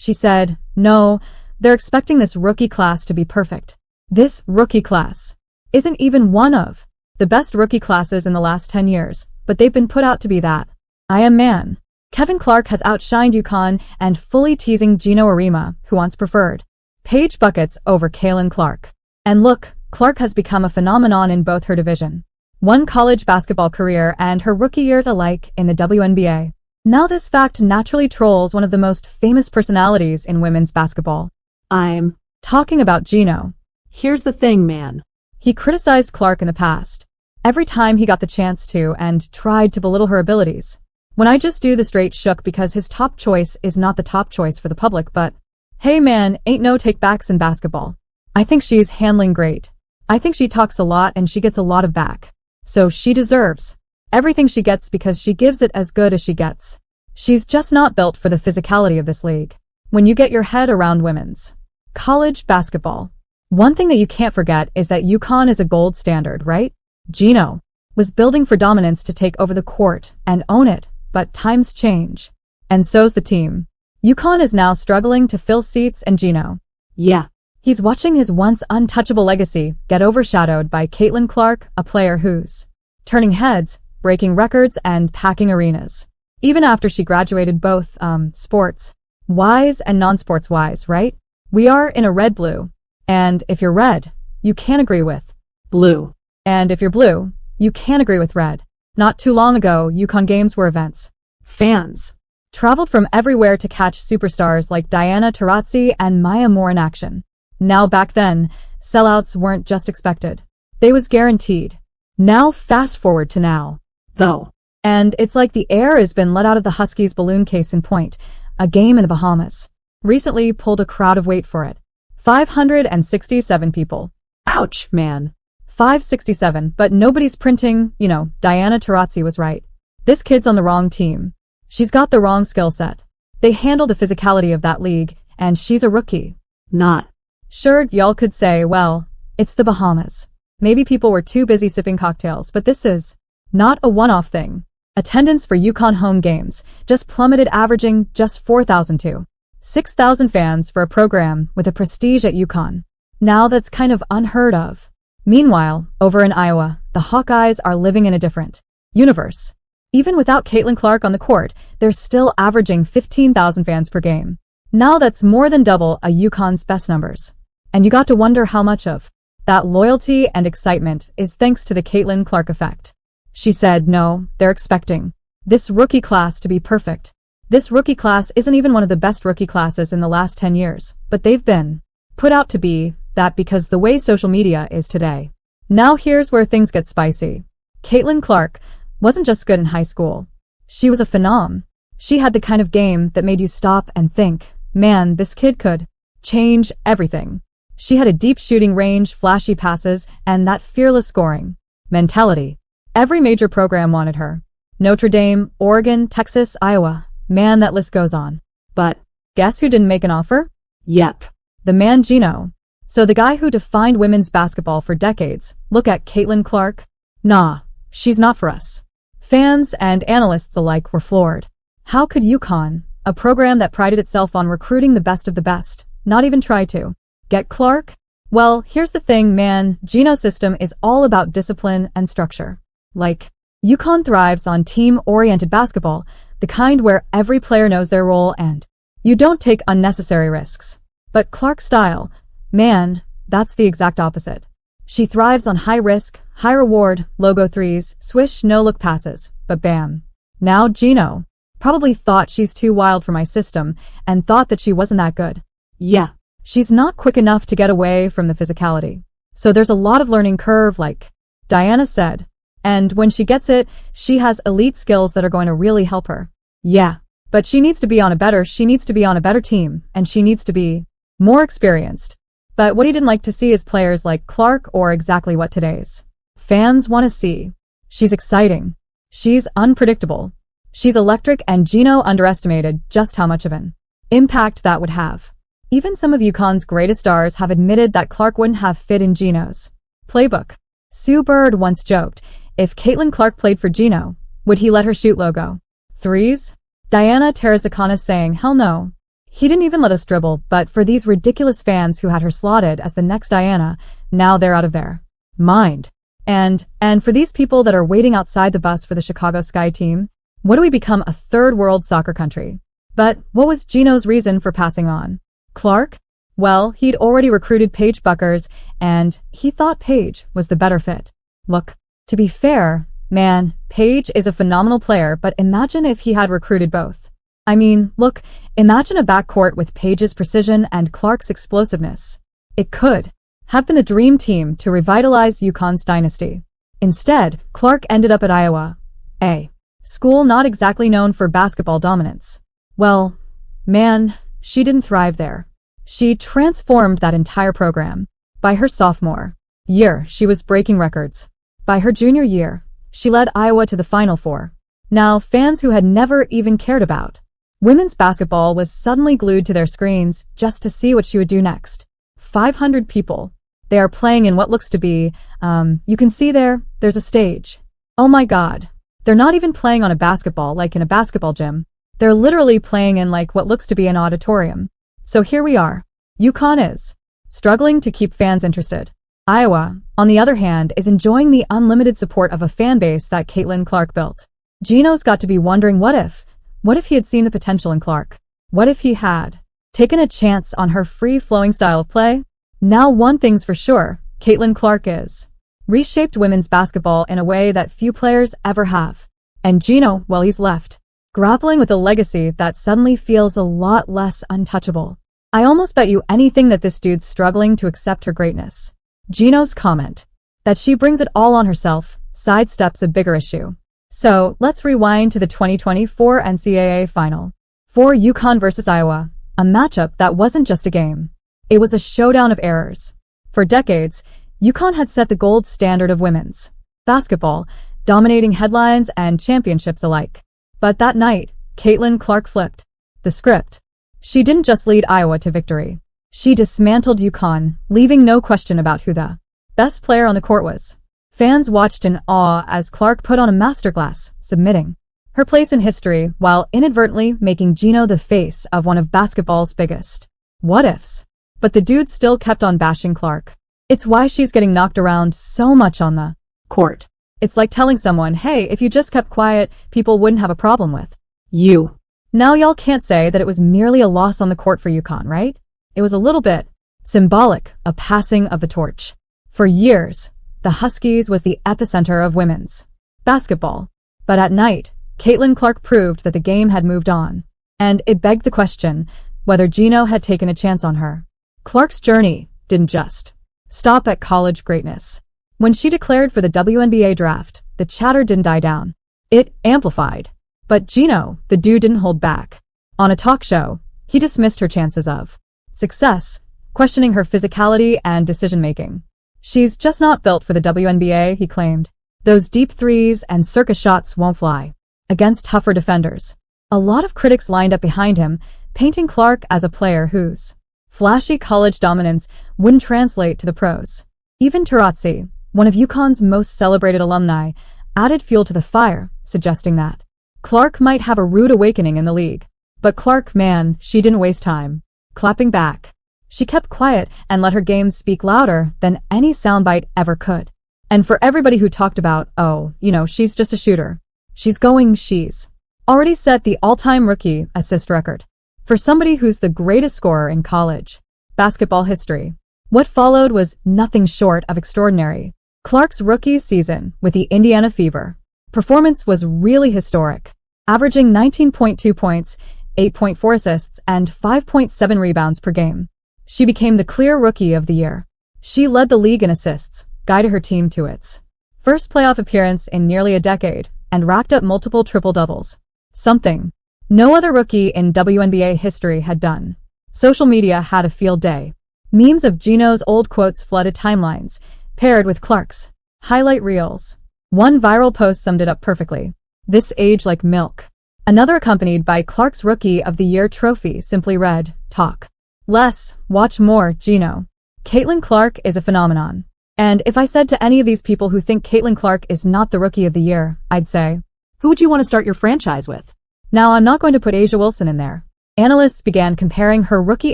She said, no, they're expecting this rookie class to be perfect. This rookie class isn't even one of the best rookie classes in the last 10 years, but they've been put out to be that. I am man. Kevin Clark has outshined UConn and fully teasing Geno Auriemma, who once preferred Paige buckets over Caitlin Clark. And look, Clark has become a phenomenon in both her Division I college basketball career and her rookie year alike in the WNBA. Now this fact naturally trolls one of the most famous personalities in women's basketball. I'm talking about Geno. Here's the thing, man. He criticized Clark in the past, every time he got the chance to, and tried to belittle her abilities. When I just do the straight shook because his top choice is not the top choice for the public, but hey man, ain't no take-backs in basketball. I think she's handling great. I think she talks a lot and she gets a lot of back. So she deserves everything she gets because she gives it as good as she gets. She's just not built for the physicality of this league. When you get your head around women's college basketball, one thing that you can't forget is that UConn is a gold standard, right? Geno was building for dominance to take over the court and own it, but times change. And so's the team. UConn is now struggling to fill seats and Geno, yeah, he's watching his once untouchable legacy get overshadowed by Caitlin Clark, a player who's turning heads, breaking records, and packing arenas. Even after she graduated both, sports-wise and non-sports-wise, right? We are in a red-blue. And if you're red, you can't agree with blue. And if you're blue, you can't agree with red. Not too long ago, UConn games were events. Fans traveled from everywhere to catch superstars like Diana Taurasi and Maya Moore in action. Now back then, sellouts weren't just expected. They was guaranteed. Now fast forward to now, though. And it's like the air has been let out of the Huskies' balloon case in point. A game in the Bahamas recently pulled a crowd of, wait for it, 567 people. Ouch, man. 567, but nobody's printing, Diana Taurasi was right. This kid's on the wrong team. She's got the wrong skill set. They handle the physicality of that league, and she's a rookie. Not. Sure, y'all could say, well, it's the Bahamas. Maybe people were too busy sipping cocktails, but this is not a one-off thing. Attendance for UConn home games just plummeted, averaging just 4,000 to 6,000 fans for a program with a prestige at UConn. Now that's kind of unheard of. Meanwhile, over in Iowa, the Hawkeyes are living in a different universe. Even without Caitlin Clark on the court, they're still averaging 15,000 fans per game. Now that's more than double a UConn's best numbers. And you got to wonder how much of that loyalty and excitement is thanks to the Caitlin Clark effect. She said, no, they're expecting this rookie class to be perfect. This rookie class isn't even one of the best rookie classes in the last 10 years, but they've been put out to be that because the way social media is today. Now here's where things get spicy. Caitlin Clark wasn't just good in high school. She was a phenom. She had the kind of game that made you stop and think, man, this kid could change everything. She had a deep shooting range, flashy passes, and that fearless scoring mentality. Every major program wanted her. Notre Dame, Oregon, Texas, Iowa. Man, that list goes on. But guess who didn't make an offer? Yep. The man Geno. So the guy who defined women's basketball for decades. Look at Caitlin Clark. Nah, she's not for us. Fans and analysts alike were floored. How could UConn, a program that prided itself on recruiting the best of the best, not even try to get Clark? Well, here's the thing, man. Geno's system is all about discipline and structure. Like, UConn thrives on team-oriented basketball, the kind where every player knows their role and you don't take unnecessary risks. But Clark's style, man, that's the exact opposite. She thrives on high risk, high reward, logo threes, swish, no-look passes, but bam. Now Geno probably thought she's too wild for my system and thought that she wasn't that good. Yeah. She's not quick enough to get away from the physicality. So there's a lot of learning curve, like Diana said. And when she gets it, she has elite skills that are going to really help her. Yeah. But she needs to be on a better team, and she needs to be more experienced. But what he didn't like to see is players like Clark or exactly what today's fans want to see. She's exciting. She's unpredictable. She's electric, and Geno underestimated just how much of an impact that would have. Even some of UConn's greatest stars have admitted that Clark wouldn't have fit in Geno's playbook. Sue Bird once joked, if Caitlin Clark played for Geno, would he let her shoot logo threes? Diana Taurasi saying, hell no. He didn't even let us dribble, but for these ridiculous fans who had her slotted as the next Diana, now they're out of their mind. And for these people that are waiting outside the bus for the Chicago Sky team, what do we become, a third world soccer country? But what was Geno's reason for passing on? Clark? Well, he'd already recruited Paige Buckers, and he thought Paige was the better fit. Look, to be fair, man, Paige is a phenomenal player, but imagine if he had recruited both. I mean, look, imagine a backcourt with Paige's precision and Clark's explosiveness. It could have been the dream team to revitalize UConn's dynasty. Instead, Clark ended up at Iowa, a school not exactly known for basketball dominance. Well, man, she didn't thrive there. She transformed that entire program. By her sophomore year, she was breaking records. By her junior year, she led Iowa to the Final Four. Now, fans who had never even cared about women's basketball was suddenly glued to their screens just to see what she would do next. 500 people. They are playing in what looks to be, you can see there's a stage. Oh my God. They're not even playing on a basketball like in a basketball gym. They're literally playing in like what looks to be an auditorium. So here we are. UConn is struggling to keep fans interested. Iowa, on the other hand, is enjoying the unlimited support of a fan base that Caitlin Clark built. Geno's got to be wondering what if he had seen the potential in Clark? What if he had taken a chance on her free-flowing style of play? Now one thing's for sure, Caitlin Clark is reshaped women's basketball in a way that few players ever have. And Geno, well, he's left grappling with a legacy that suddenly feels a lot less untouchable. I almost bet you anything that this dude's struggling to accept her greatness. Geno's comment that she brings it all on herself sidesteps a bigger issue. So let's rewind to the 2024 NCAA final. For UConn versus Iowa, a matchup that wasn't just a game. It was a showdown of errors. For decades, UConn had set the gold standard of women's basketball, dominating headlines and championships alike. But that night, Caitlin Clark flipped the script. She didn't just lead Iowa to victory. She dismantled UConn, leaving no question about who the best player on the court was. Fans watched in awe as Clark put on a masterclass, submitting her place in history while inadvertently making Geno the face of one of basketball's biggest what-ifs. But the dude still kept on bashing Clark. It's why she's getting knocked around so much on the court. It's like telling someone, hey, if you just kept quiet, people wouldn't have a problem with You. Now y'all can't say that it was merely a loss on the court for UConn, right? It was a little bit symbolic, a passing of the torch. For years, the Huskies was the epicenter of women's basketball. But at night, Caitlin Clark proved that the game had moved on. And it begged the question whether Geno had taken a chance on her. Clark's journey didn't just stop at college greatness. When she declared for the WNBA draft, the chatter didn't die down. It amplified. But Geno, the dude, didn't hold back. On a talk show, he dismissed her chances of success, questioning her physicality and decision-making. She's just not built for the WNBA, he claimed. Those deep threes and circus shots won't fly against tougher defenders. A lot of critics lined up behind him, painting Clark as a player whose flashy college dominance wouldn't translate to the pros. Even Tarazzi, one of UConn's most celebrated alumni, added fuel to the fire, suggesting that Clark might have a rude awakening in the league. But Clark, man, she didn't waste time clapping back. She kept quiet and let her game speak louder than any soundbite ever could. And for everybody who talked about, oh, she's just a shooter, she's already set the all-time rookie assist record for somebody who's the greatest scorer in college basketball history. What followed was nothing short of extraordinary. Clark's rookie season with the Indiana Fever performance was really historic, averaging 19.2 points, 8.4 assists, and 5.7 rebounds per game. She became the clear rookie of the year. She led the league in assists, guided her team to its first playoff appearance in nearly a decade, and racked up multiple triple-doubles. Something no other rookie in WNBA history had done. Social media had a field day. Memes of Geno's old quotes flooded timelines, paired with Clark's highlight reels. One viral post summed it up perfectly. This age like milk. Another, accompanied by Clark's Rookie of the Year trophy, simply read, talk less, watch more, Geno. Caitlin Clark is a phenomenon. And if I said to any of these people who think Caitlin Clark is not the Rookie of the Year, I'd say, Who would you want to start your franchise with? now I'm not going to put Asia Wilson in there. Analysts began comparing her rookie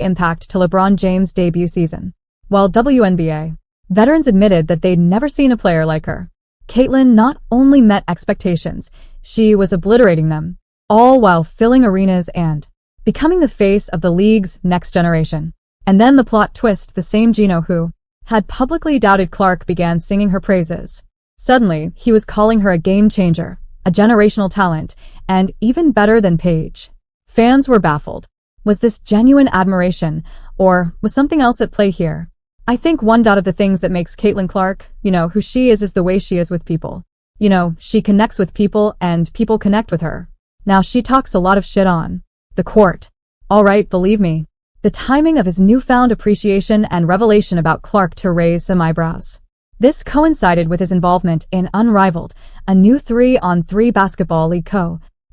impact to LeBron James' debut season, while WNBA veterans admitted that they'd never seen a player like her. Caitlin not only met expectations, she was obliterating them, all while filling arenas and becoming the face of the league's next generation. And then the plot twist: the same Geno who had publicly doubted Clark began singing her praises. Suddenly, he was calling her a game changer, a generational talent, and even better than Paige. Fans were baffled. Was this genuine admiration, or was something else at play here? I think one of the things that makes Caitlin Clark, who she is the way she is with people. She connects with people and people connect with her. Now she talks a lot of shit on the court. Alright, believe me. The timing of his newfound appreciation and revelation about Clark to raise some eyebrows. This coincided with his involvement in Unrivaled, a new 3-on-3 basketball league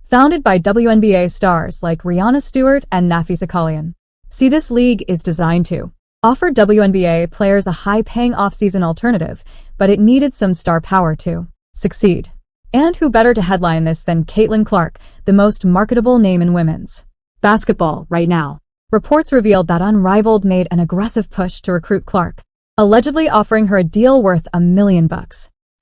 founded by WNBA stars like Rihanna Stewart and Nafisa Kalian. See, this league is designed to offer WNBA players a high-paying off-season alternative, but it needed some star power to succeed. And who better to headline this than Caitlin Clark, the most marketable name in women's basketball right now. Reports revealed that Unrivaled made an aggressive push to recruit Clark, allegedly offering her a deal worth $1 million.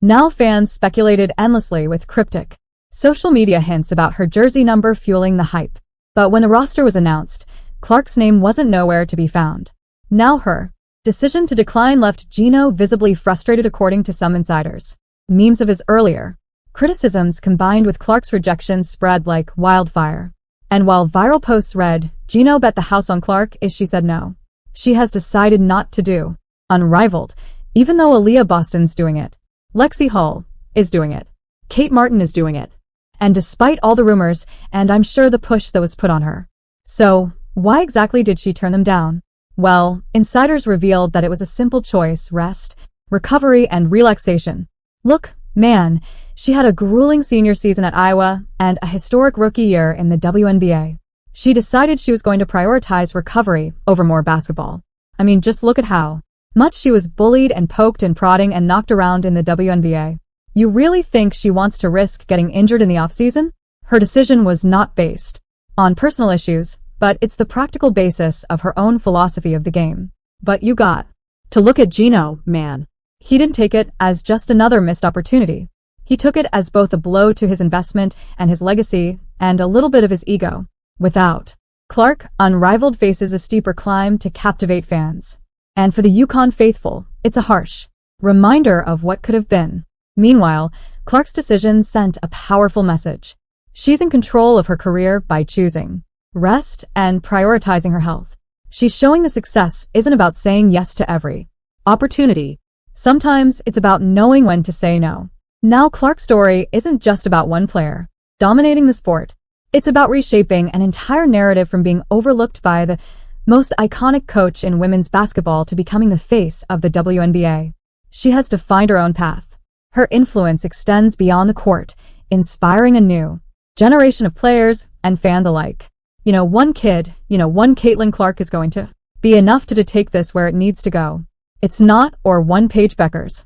Now fans speculated endlessly with cryptic social media hints about her jersey number fueling the hype. But when the roster was announced, Clark's name wasn't nowhere to be found. Now her decision to decline left Geno visibly frustrated, according to some insiders. Memes of his earlier criticisms combined with Clark's rejection spread like wildfire. And while viral posts read, "Geno bet the house on Clark," she said no. She has decided not to do Unrivaled, even though Aaliyah Boston's doing it. Lexi Hull is doing it. Kate Martin is doing it. And despite all the rumors, and I'm sure the push that was put on her. So, why exactly did she turn them down? Well, insiders revealed that it was a simple choice: rest, recovery, and relaxation. Look, man, she had a grueling senior season at Iowa and a historic rookie year in the WNBA. She decided she was going to prioritize recovery over more basketball. I mean, just look at how much she was bullied and poked and prodding and knocked around in the WNBA. You really think she wants to risk getting injured in the offseason? Her decision was not based on personal issues, but it's the practical basis of her own philosophy of the game. But you got to look at Geno, man. He didn't take it as just another missed opportunity. He took it as both a blow to his investment and his legacy, and a little bit of his ego. Without Clark, Unrivaled faces a steeper climb to captivate fans. And for the UConn faithful, it's a harsh reminder of what could have been. Meanwhile, Clark's decision sent a powerful message. She's in control of her career by choosing rest and prioritizing her health. She's showing the success isn't about saying yes to every opportunity. Sometimes it's about knowing when to say no. Now Clark's story isn't just about one player dominating the sport. It's about reshaping an entire narrative from being overlooked by the most iconic coach in women's basketball to becoming the face of the WNBA. She has defined her own path. Her influence extends beyond the court, inspiring a new generation of players and fans alike. One Caitlin Clark is going to be enough to take this where it needs to go. It's not or one Paige Beckers.